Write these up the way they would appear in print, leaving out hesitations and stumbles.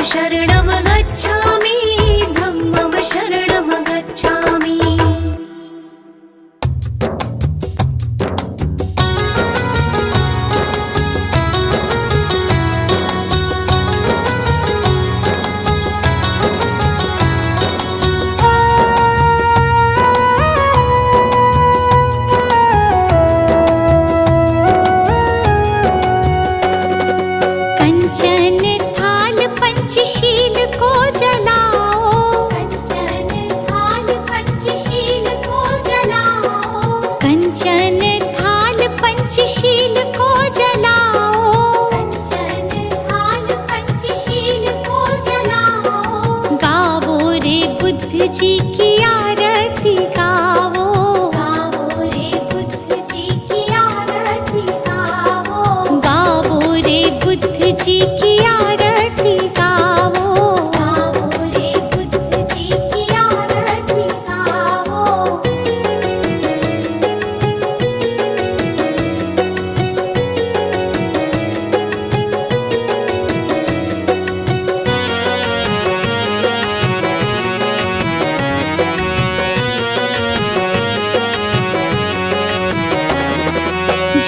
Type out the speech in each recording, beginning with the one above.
शरणं गच्छामि धम्मं शरणं गच्छामि। जी की आरती गावो, गावो रे बुद्ध जी की आरती गावो, गावो रे बुद्ध जी की आरती गावो, गावो रे बुद्ध जी की आरती गावो।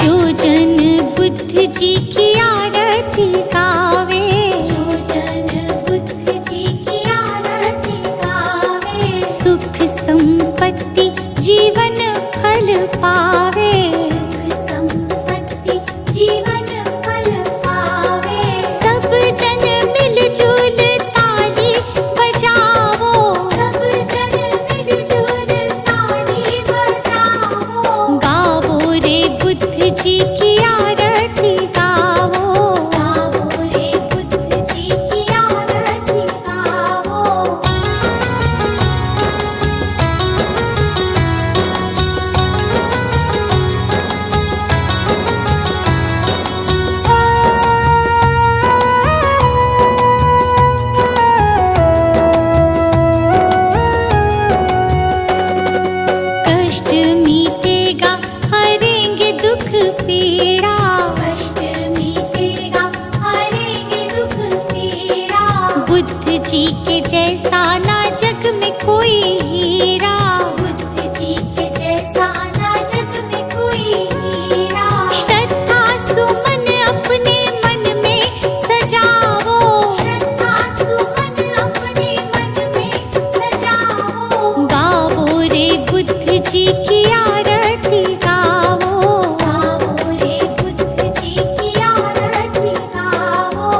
जो जन बुद्ध जी की आरती गावे, जो जन बुद्ध जी की आरती गावे, सुख संपत्ति जीवन फल पावे, सुख संपत्ति जीवन फल पावे। सब जन मिलजुल ताली बजावो, सब जन मिलजुल ताली बजावो, गावो रे बुद्ध जी की आरती गावो, गावो रे बुद्ध जी की आरती गावो। कष्ट मीटेगा हरेंगे दुख पीड़ा, कष्ट मीटेगा हरेंगे दुख पीड़ा। बुद्ध जी के जैसा ना जग में कोई हीरा, बुद्ध जी के जैसा ना जग में कोई हीरा। श्रद्धा सुमन अपने मन में सजावो, श्रद्धा सुमन अपने मन में सजावो, गावो रे बुद्ध जी की आरती गावो, गावो रे बुद्ध जी की आरती गावो।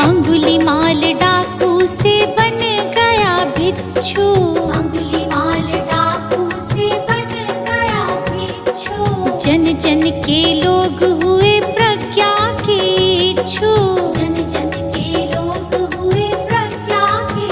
अंगुलीमाल डाकू से बन गया भिक्षु, अंगुलीमाल डाकू से बन गया भिक्षु। जन जन के लोग हुए प्रज्ञा के इच्छु, जन जन के लोग हुए प्रज्ञा के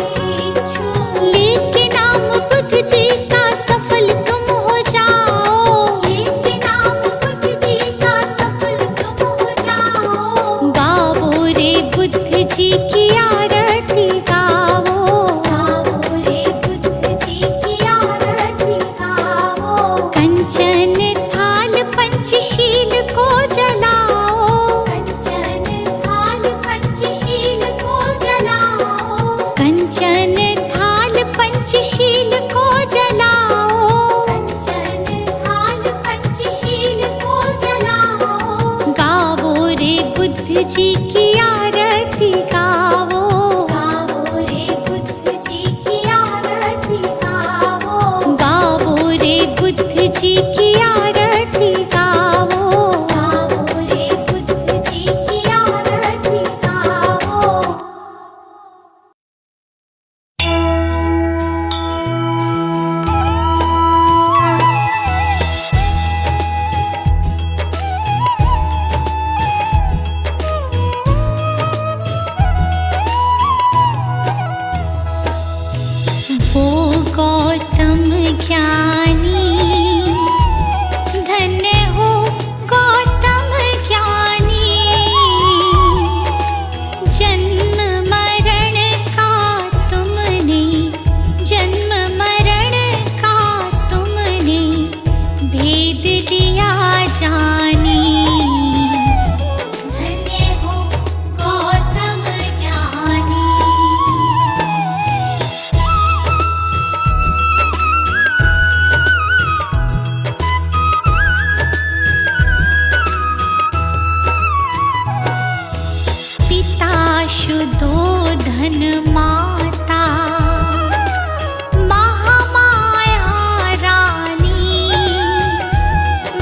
इच्छु। लेके नाम बुद्ध जी का सफल तुम हो जाओ, लेके नाम बुद्ध जी का सफल तुम हो जाओ, गावो रे बुद्ध जी की आरती गावो, गावो रे बुद्ध जी की आरती गावो। कंचन थाल पंचशील को जलाओ, कंचन थाल पंचशील को जलाओ, कंचन थाल पंचशील को जलाओ, कंचन थाल पंचशील को जलाओ, गावो रे बुद्ध जी की आरती गावो, गावो रे बुद्ध जी की आरती गावो, गावो रे बुद्ध जी की आरती गावो, गावो रे बुद्ध जी की आरती गावो। पशुधोधन माता महामाया रानी,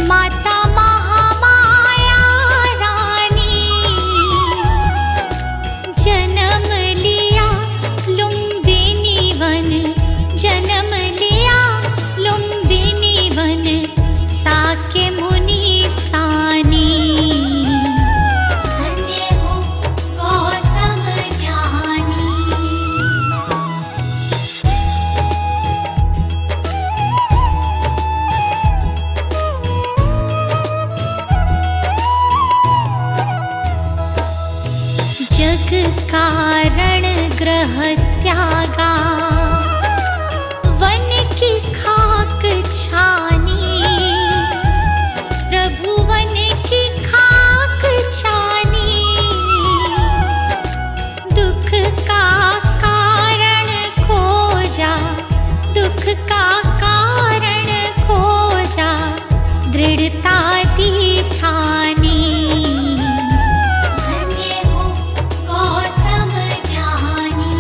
माता महामाया रानी। जन्म लिया लुम्बिनी वन, जन्म लिया लुम्बिनी वन, साके मुनि सानी। धन्य हो गौतम ज्ञानी। जग कारण ग्रह त्यागा, वन की खाक छानी। प्रभु वन की खाक छानी। दुख का कारण खोजा, दुख का कारण खोजा, दृढ़ता दी ठानी। धन्य हो गौतम ज्ञानी।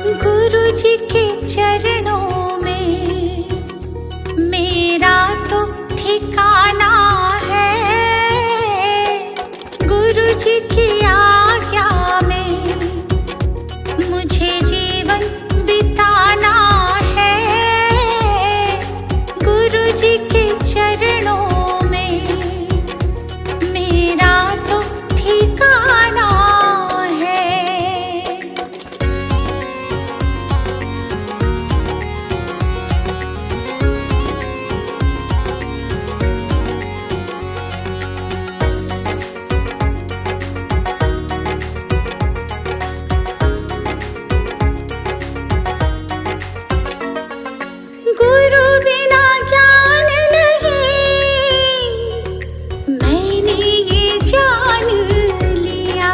गुरु जी के चरणों में मेरा तो ठिकाना है। गुरु जी की आज्ञा में मुझे जीवन बिताना है। गुरु जी के चरणों में मेरा तो ठिकाना है। गुरु बिना ज्ञान नहीं, मैंने ये जान लिया।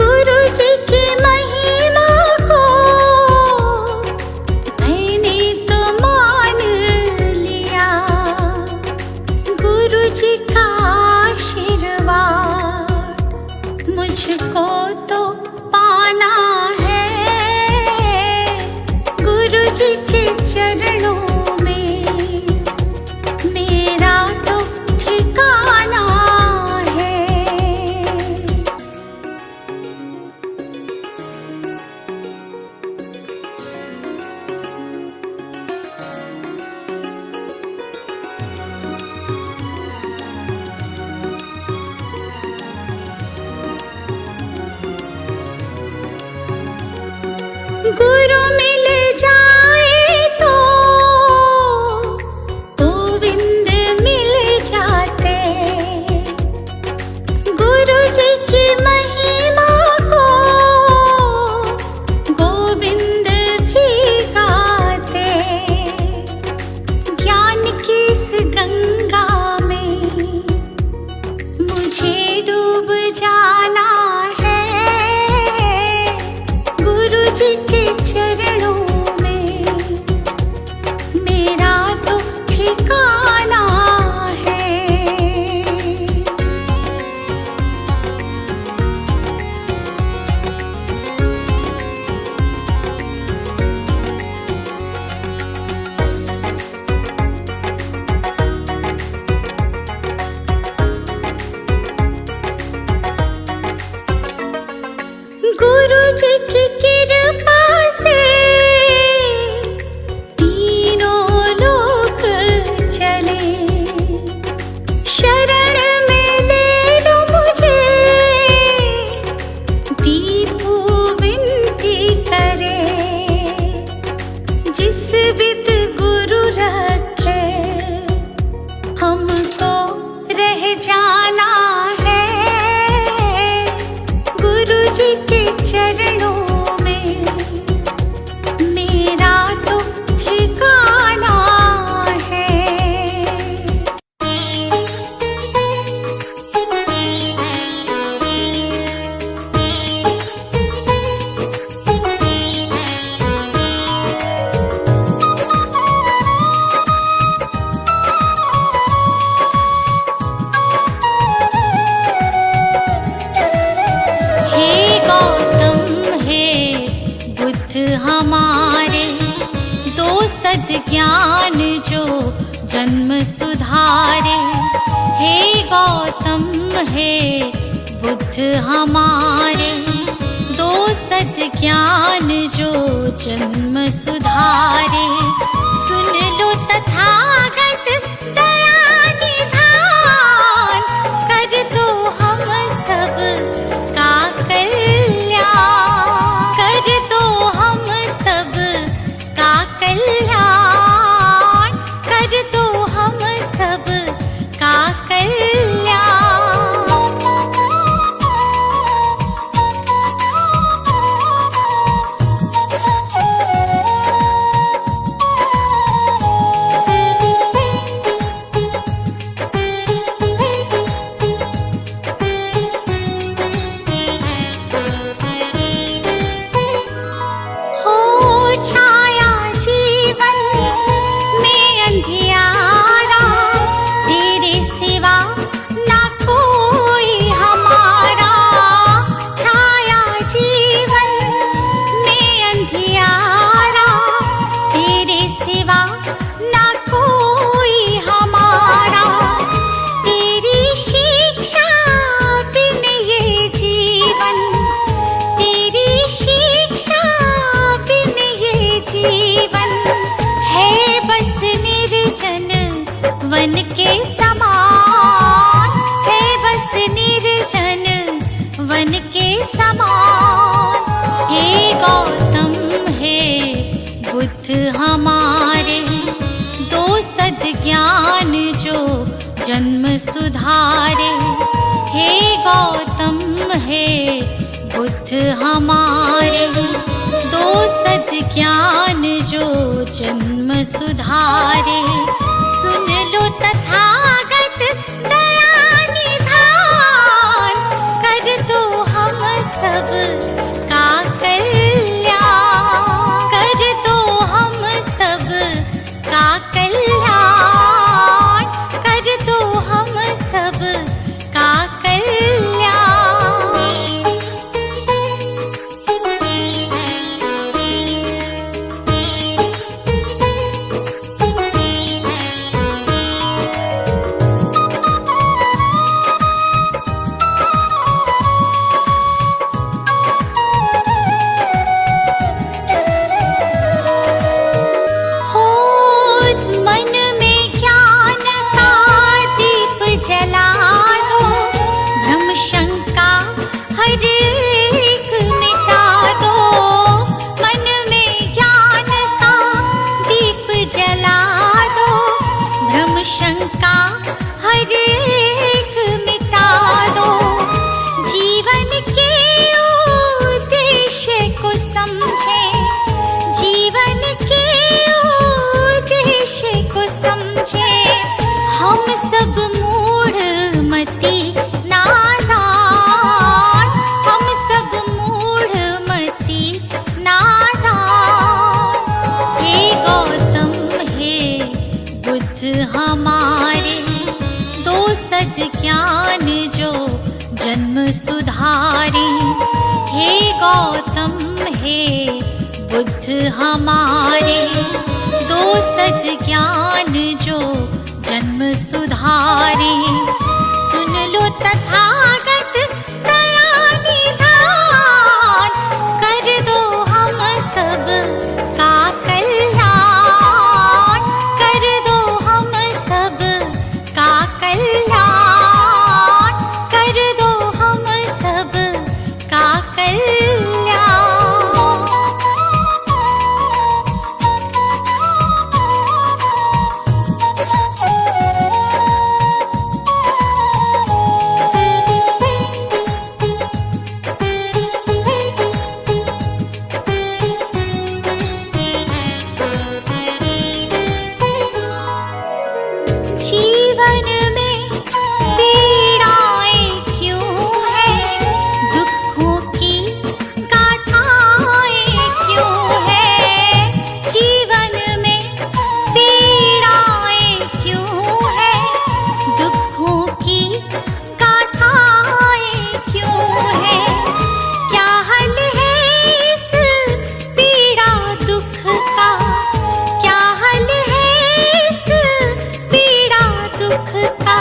गुरु जी की महिमा को मैंने तो मान लिया। गुरु जी का आशीर्वाद मुझको तो पाना है। गुरु जी के चरणों में मेरा तो ठिकाना है। गुरु मिल जाए तो गोविंद मिल जाते। गुरु जी की महिमा को गोविंद भी गाते। ज्ञान की इस गंगा में मुझे डूब जाना है। गुरु जी के चरणों में मेरा तो ठिकाना है। गुरु जी की कृपा से तीनों लोक चले। शरण में ले लो मुझे, दीपू विनती करे। जिस विद गुरु रखे हमको रह जाना है। गुरु जी के चरणों में मेरा तो ठिकाना है। हे गौतम हे बुद्ध हमारे, दो सद्ज्ञान जो जन्म सुधारे। हे गौतम हे बुद्ध हमारे, दो सद्ज्ञान जो जन्म सुधारे। सुन लो तथागत दया निधान, कर दो हम सब का कल्याण। कर दो हम सब का कल्याण। कर दो हम सब का कल्याण। जीवन है बस निर्जन वन के समान, है बस निर्जन वन के समान। हे गौतम हे बुद्ध हमारे, दो सद्ज्ञान जो जन्म सुधारे। हे गौतम हे बुद्ध हमारे, दो सद्ज्ञान जो जन्म सुधारे। सुन लो तथागत दया निधान, कर दो हम सब का कल्याण, कर दो हम सब का कल्याण, कर दो हम सब का कल्याण। शंका हर एक मिटा दो, जीवन के उद्देश्य को समझे, जीवन के उद्देश्य को समझे। हम सब मूढ़ मति नादान, हम सब मूढ़ मति नादान। हे गौतम हे बुद्ध हमारे, दो सद्ज्ञान जो जन्म सुधारे। हे गौतम हे बुद्ध हमारे, दो सद्ज्ञान जो जन्म सुधारे। सुन लो तथागत दया निधान, कर दो हम सब का कल्याण, कर दो हम सब का कल्याण, कर दो हम सब का कल्याण। जीवन में पीड़ाएं क्यों हैं, दुखों की गाथाएं क्यों हैं। जीवन में पीड़ाएं क्यों हैं, दुखों की गाथाएं क्यों हैं। क्या हल है इस पीड़ा दुख का, क्या हल है इस पीड़ा दुख का।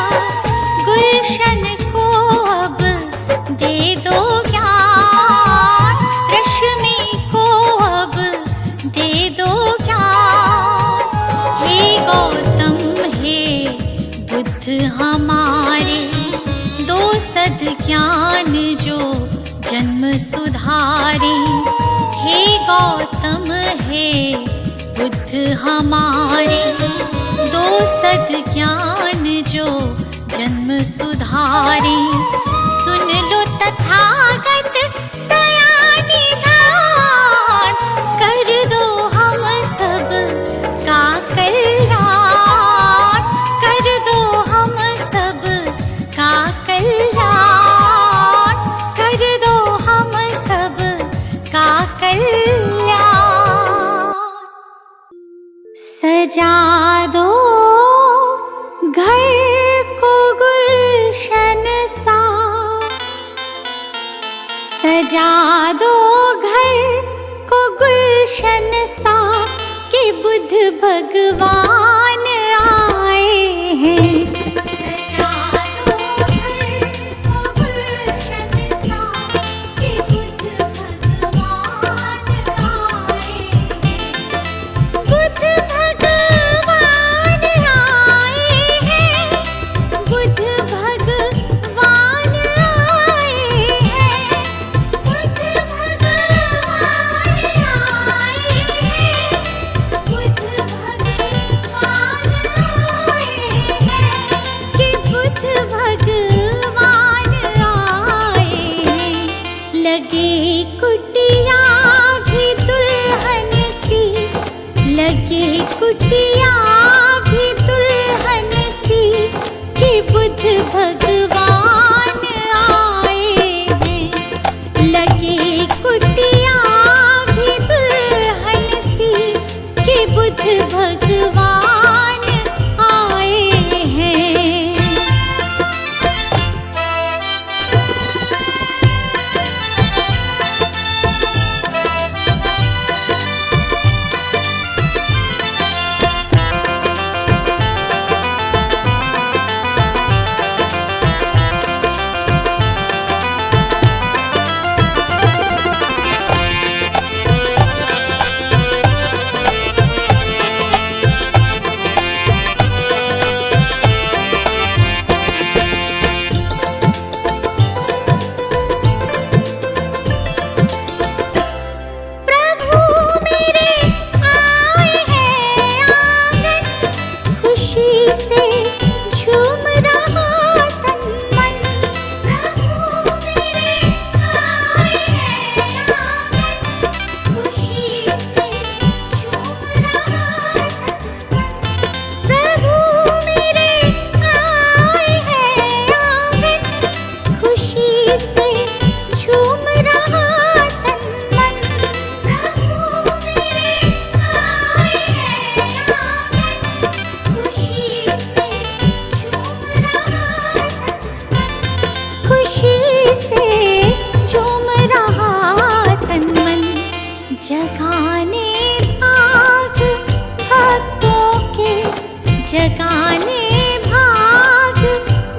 गुलशन को अब दे दो ज्ञान, रश्मि को अब दे दो ज्ञान। हे गौतम हे बुद्ध हमारे, दो सद्ज्ञान जो जन्म सुधारे। हे गौतम हे बुद्ध हमारे, दो सद्ज्ञान जो जन्म सुधारे। सुन लो तथागत दया निधान, कर दो हम सब का कल्याण, कर दो हम सब का कल्याण, कर दो हम सब का कल्याण। सजा दो घर को गुलशन सा, सजा दो घर को गुलशन सा, कि बुद्ध भगवान आए हैं। सजा दो घर को गुलशन सा, कि बुद्ध भगवान आए हैं। जगाने भाग भक्तों के, जगाने भाग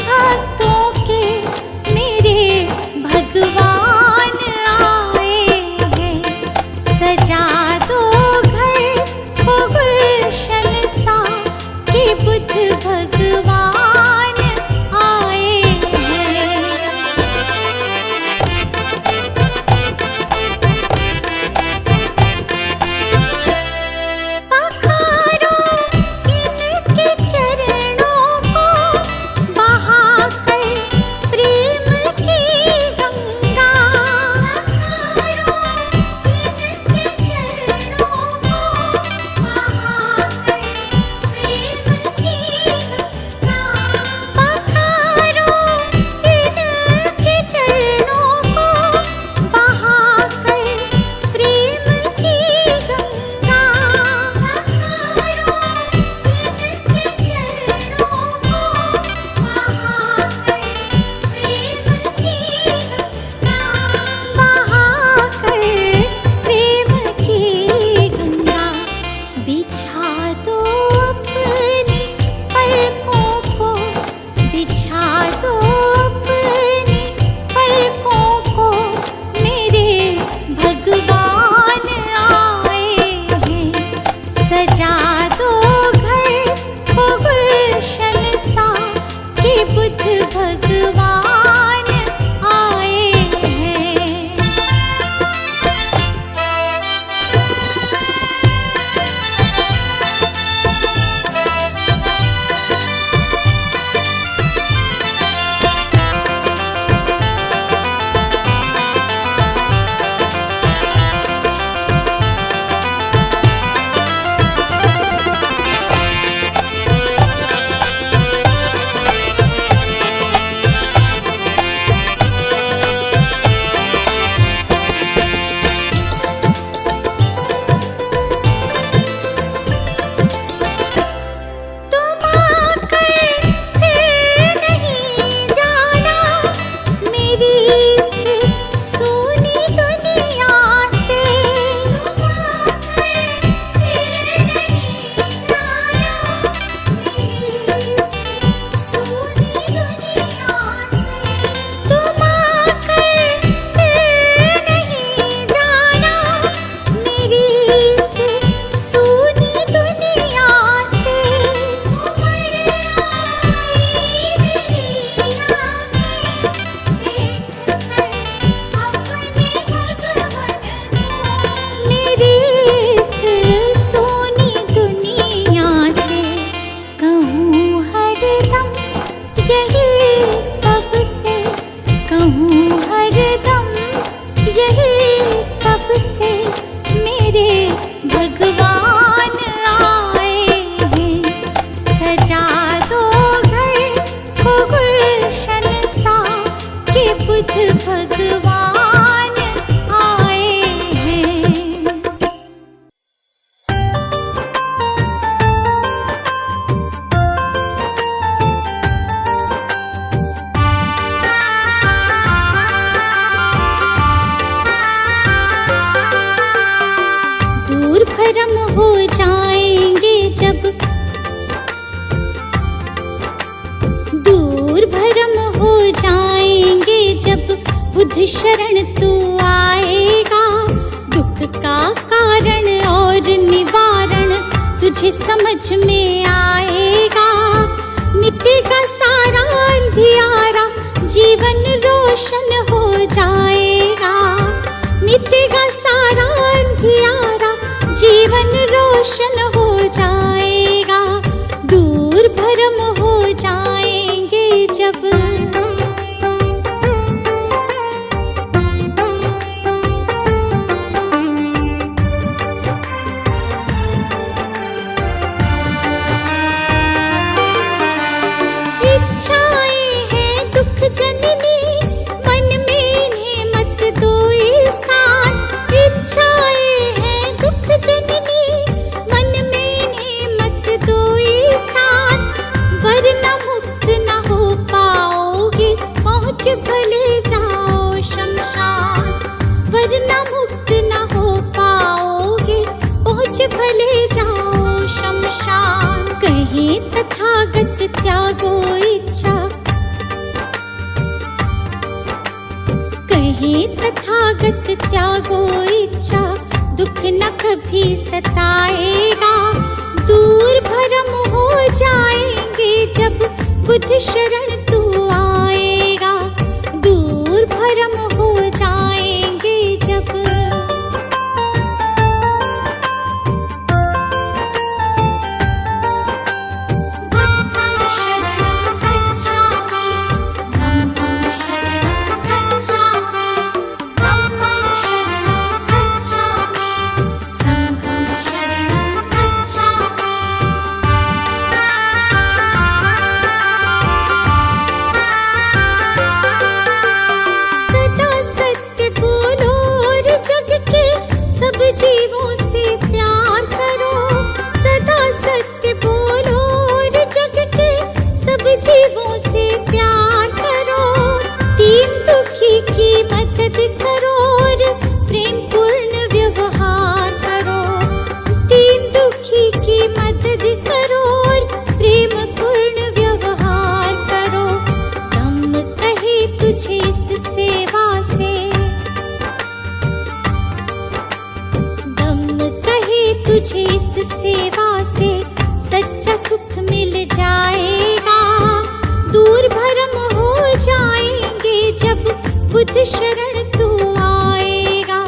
भक्तों के, मेरे भगवान आए हैं। सजा दो घर को गुलशन सा कि बुद्ध भगवान आए हैं। पखारो इनके चरणों को, बहाकर प्रेम की गंगा। पखारो इनके चरणों को, बहाकर प्रेम की गंगा। पखारो इनके चरणों को, बहाकर प्रेम की गंगा। पखारो इनके चरणों को, बहाकर प्रेम की गंगा। बहाकर प्रेम की गंगा। बिछा दो अपनी पलकों को, बिछा दो अपनी पलकों को, मेरे भगवान आए हैं। सजा दो घर को गुलशन सा कि बुद्ध भगवान आए हैं। तुम आकर फिर नहीं जाना मेरी इस सूनी दुनिया से। तुम आकर फिर नहीं जाना मेरी इस सूनी दुनिया से। तुम आकर फिर नहीं जाना मेरी इस सूनी दुनिया से। उमड़ आई मेरी आँखें देखकर अपने भगवन को। मेरी इस सोनी दुनिया से कहूँ हरदम यही सबसे, कहूँ हरदम यही सबसे, मेरे भगवान आए हैं। सजा दो घर को गुलशन सा कि बुद्ध भगवान आए हैं। दूर भरम हो जाएंगे जब, दूर भरम हो जाएंगे जब बुद्ध शरण तू आएगा। दुख का कारण और निवारण तुझे समझ में आएगा। मिटेगा सारा अंधियारा, जीवन रोशन हो जाएगा। मिटेगा सारा अंधियारा, जीवन रोशन हो जाएगा। दूर भरम हो जाएंगे जब। इच्छाएं हैं दुख जननी, मन में इन्हें मत दो स्थान। इच्छाएं हैं दुख जननी, मन दुख न कभी सताएगा। दूर भरम हो जाएंगे जब बुद्ध शरण तू आएगा। दूर भरम हो जाएंगे जब। जीवों से प्यार करो, सदा सत्य बोलो और जग के सब जीवों से प्यार करो। दीन दुखी की मदद करो और प्रेम पूर्ण व्यवहार करो। दीन दुखी की मदद करो और प्रेम पूर्ण व्यवहार करो। दम कहे तुझे इस सेवा से, तुझे इस सेवा से सच्चा सुख मिल जाएगा। दूर भरम हो जाएंगे जब बुद्ध शरण तू आएगा।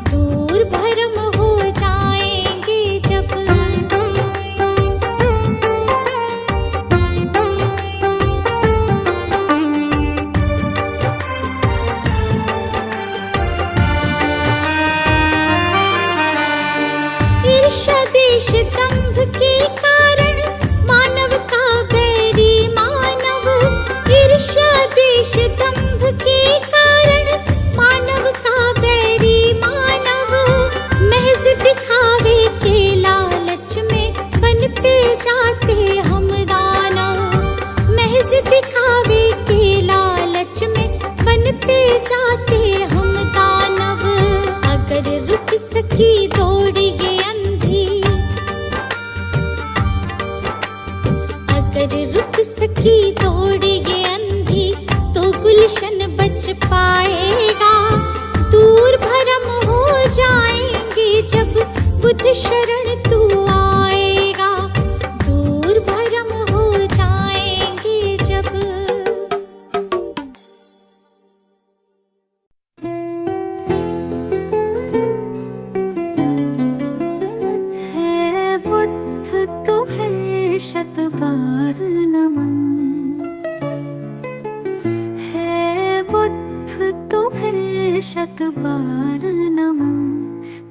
दूर भरम हो जाएंगे जब। ईर्ष्या द्वेष दंभ के कारण मानव का बैरी मानव। ईर्ष्या द्वेष दंभ के कारण मानव का बैरी मानव। महज दिखावे के लालच में बनते जाते हम दानव। महज दिखावे के लालच में बनते जाते हम दानव। अगर रुक सकी दौड़ ये अगर रुक सकी दौड़ ये अंधी तो गुलशन बच पाएगा। दूर भरम हो जाएंगे जब बुद्ध शरण तू आएगा। दूर भरम हो जाएंगे जब। है बुद्ध तुम्हें शत बार नमन। है बुद्ध तुम्हें शत बार नमन।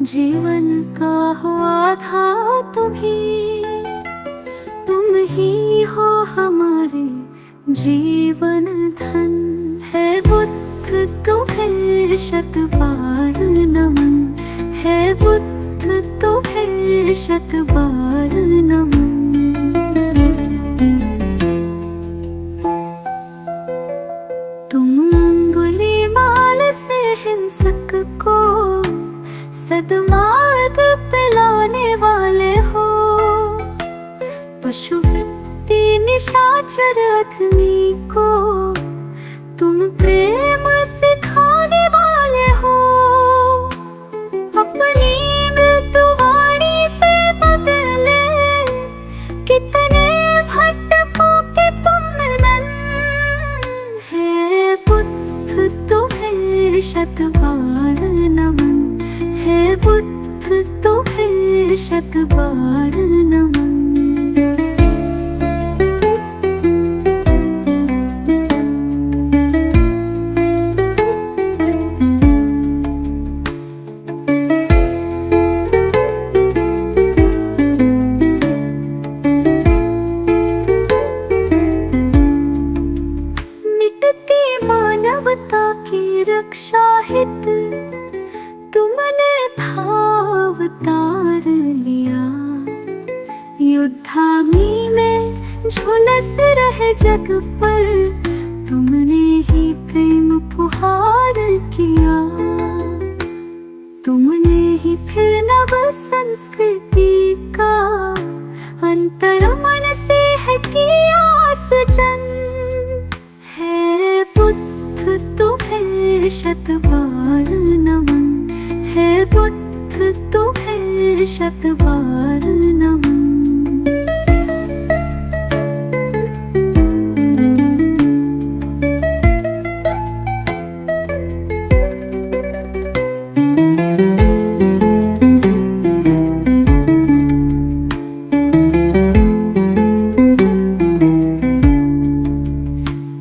जीवन का हो आधार तुम ही हो हमारे जीवन धन। है बुद्ध तुम्हें शत बार नमन। है बुद्ध तुम्हें शत बार नमन। तुम अंगुलीमाल से हिंसक को सद्मार्ग पिलाने वाले हो। पशुवृत्ति निशाचर अधमी को तुम प्रेम सिखाने वाले हो। अपनी मृत्युवाणी से बदले कितने भटकों के तुम नन। है बुद्ध तुम्हें शत बार नमन। है बुद्ध तुम्हें शत बार नमन। रक्षा हित तुमने भावतार लिया। युद्धाग्नि में झुलस रहे जग पर तुमने ही प्रेम फुहार किया। तुमने ही फिर नव संस्कृति का अंतर मन से है किया सृजन। है बुद्ध तुम्हें शत बार नमन। है बुद्ध शत बार नमन।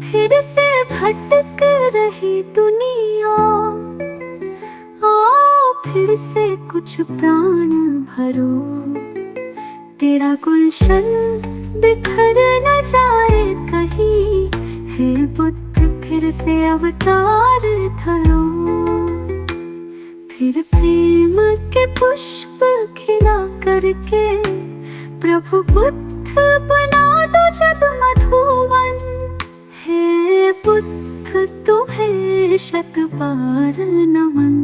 फिर से भटक रही दुनिया, आओ फिर से कुछ प्राण भरो। तेरा गुलशन बिखर न जाए कहीं, हे बुद्ध फिर से अवतार धरो। फिर प्रेम के पुष्प खिला करके प्रभु बुद्ध बना दो जग मधुवन। हे बुद्ध तुम्हें शत बार नमन,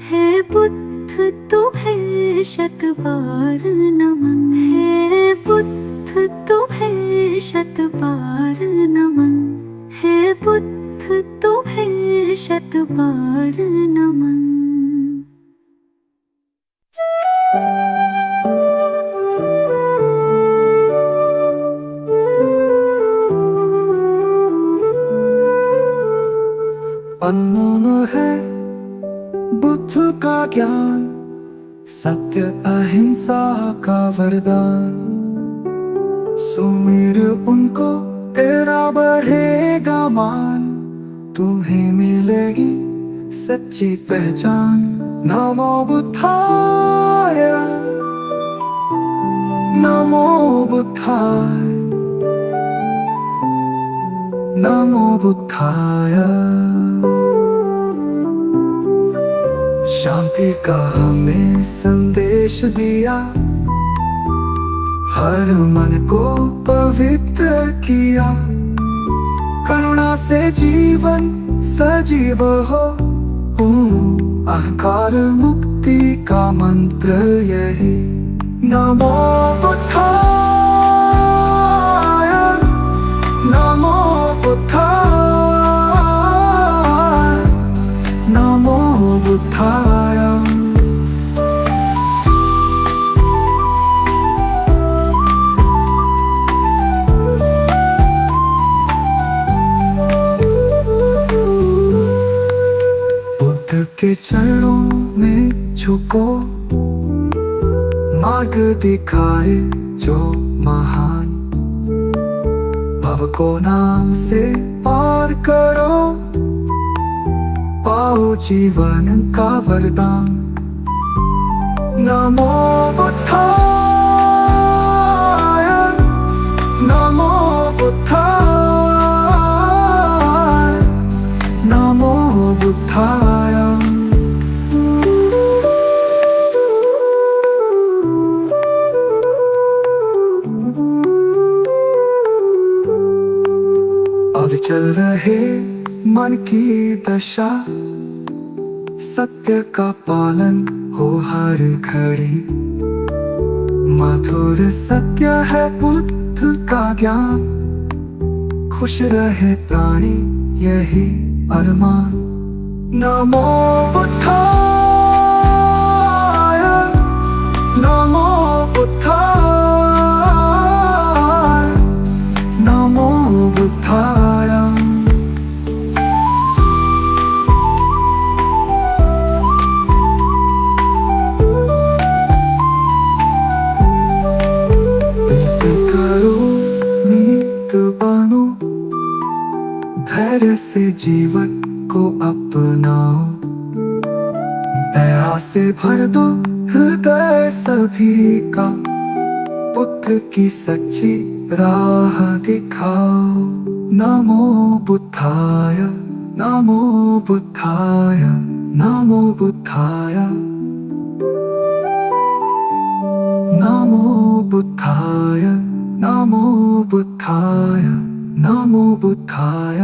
हे बुद्ध तुम्हें शत बार नमन, हे बुद्ध तुम्हें शत बार नमन, हे बुद्ध तुम्हें शत बार नमन। अनमोल है बुद्ध का ज्ञान, सत्य अहिंसा का वरदान। सुमिर उनको तेरा बढ़ेगा मान, तुम्हें मिलेगी सच्ची पहचान। नमो बुद्धाय, नमो बुद्धाय, नमो बुद्धाय। शांति का हमें संदेश दिया, हर मन को पवित्र किया। करुणा से जीवन सजीव हो, अहंकार मुक्ति का मंत्र यही। नमो बुद्धाय, नमो बुद्धाय, नमो बुद्धाय। बुद्ध के चरणों में झुको, मार्ग दिखाए जो महान। भव को नाम से पार करो, पाओ जीवन का वरदान। नमो बुद्धाय, नमो बुद्धाय, नमो बुद्धाय। अविचल रहे मन की दशा, सत्य का पालन हो हर घड़ी। मधुर सत्य है बुद्ध का ज्ञान, खुश रहे प्राणी यही अरमान। नमो बुद्धाय, नमो बुद्धाय, नमो बुद्धाय। धैर्य से जीवन को अपनाओ, दया से भर दो हृदय सभी का। बुद्ध की सच्ची राह दिखाओ। नमो बुद्धाय, नमो बुद्धाय, नमो बुद्धाय, नमो बुद्धाय, नमो बुद्धाय, नमो बुद्धाय।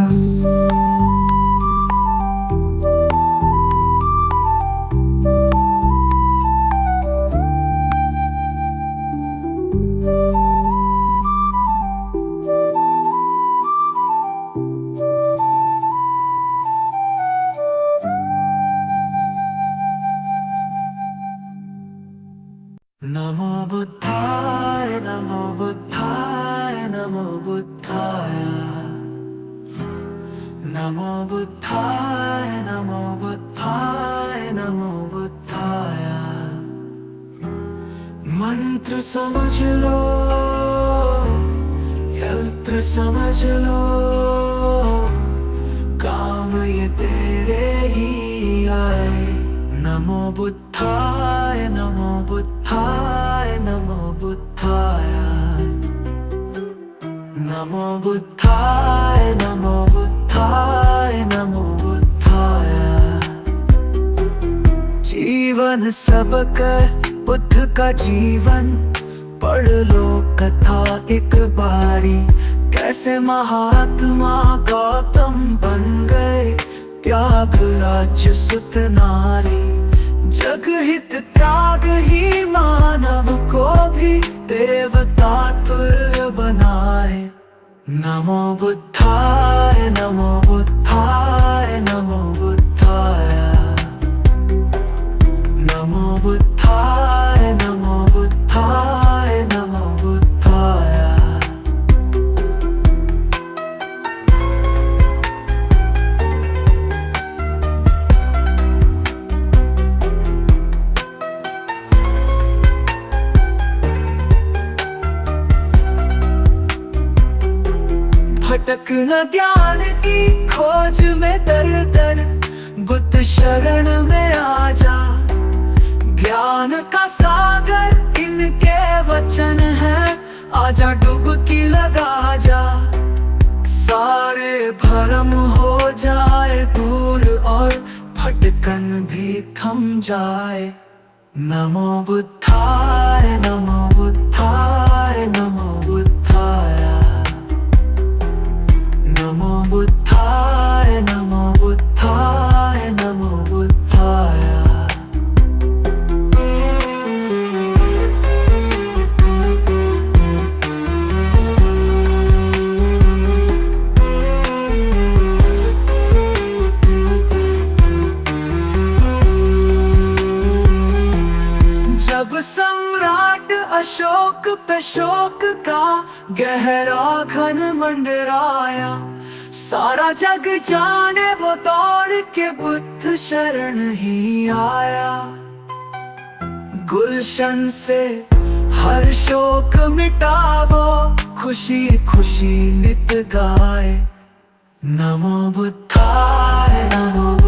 नमो बुद्धाय नमो बुद्धाय नमो बुद्धाय नमो बुद्धाय नमो बुद्धाय नमो बुद्धाय मंत्र समझ लो यंत्र समझ लो काम ये तेरे ही आए नमो बुद्धाय नमो बुद्धाय नमो बुद्धाय नमो बुद्धाय नमो बुद्धाय नमो बुद्धाय जीवन सबका बुद्ध का जीवन पढ़ लो कथा एक बारी कैसे महात्मा गौतम बन गए त्याग राज्य सुत नारी जग हित त्याग ही मानव को भी देवता तुल्य बनाए नमो बुद्धाय नमो बुद्धाय नमो बुद्धाय नमो बुद्धाय नमो बुद्धाय नमो बुद्धाय भटक न ज्ञान की खोज में दर दर बुद्ध शरण में आ जा ज्ञान का सागर इनके वचन है आजा डुबकी लगा जा सारे भरम हो जाए दूर और भटकन भी थम जाए नमो बुद्धाय नमो बुद्धाय नमो बुद्धाय नमो बुद्धाय नमो बुद्धाय नमो बुद्धाय जब सम्राट अशोक पे शोक का गहरा घन मंडराया सारा जग जाने वो दौड़ के बुद्ध शरण ही आया गुलशन से हर शोक मिटावो खुशी खुशी नित गाए नमो बुद्धाय नमो